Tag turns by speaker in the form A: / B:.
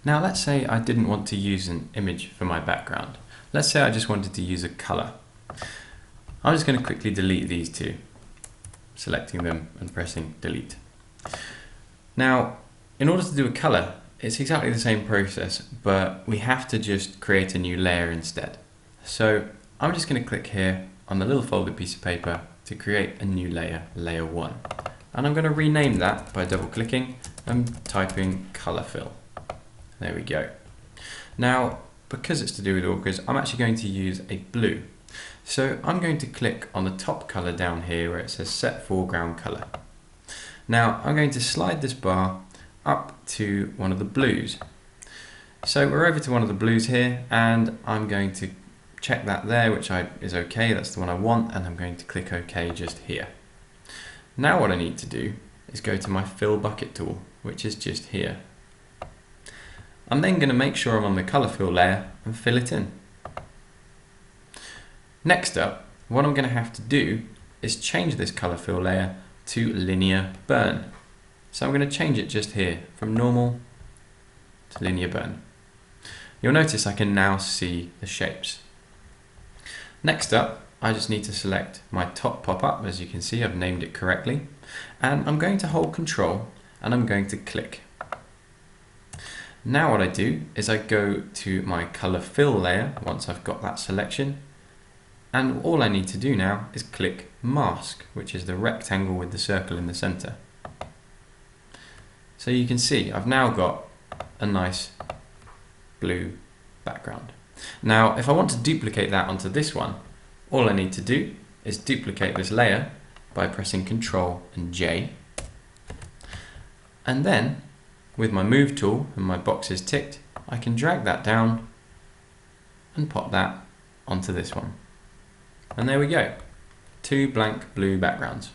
A: Now let's say I didn't want to use an image for my background. Let's say I just wanted to use a color. I'm just going to quickly delete these two, selecting them and pressing delete. Now, in order to do a color, it's exactly the same process, but we have to just create a new layer instead. So I'm just going to click here on the little folded piece of paper to create a new layer, layer 1. And I'm going to rename that by double clicking and typing color fill. There we go. Now, because it's to do with orcas, I'm actually going to use a blue. So I'm going to click on the top color down here where it says set foreground color. Now I'm going to slide this bar up to one of the blues. So we're over to one of the blues here, and I'm going to check that there, which is okay, that's the one I want, and I'm going to click OK just here. Now what I need to do is go to my fill bucket tool, which is just here. I'm then going to make sure I'm on the color fill layer and fill it in. Next up, what I'm going to have to do is change this color fill layer to linear burn. So I'm going to change it just here from normal to linear burn. You'll notice I can now see the shapes. Next up, I just need to select my top pop-up. As you can see, I've named it correctly, and I'm going to hold Control and I'm going to click. Now what I do is I go to my color fill layer once I've got that selection, and all I need to do now is click mask, which is the rectangle with the circle in the center. So you can see I've now got a nice blue background. Now if I want to duplicate that onto this one, all I need to do is duplicate this layer by pressing Ctrl and J, and then with my move tool and my boxes ticked, I can drag that down and pop that onto this one. And there we go, two blank blue backgrounds.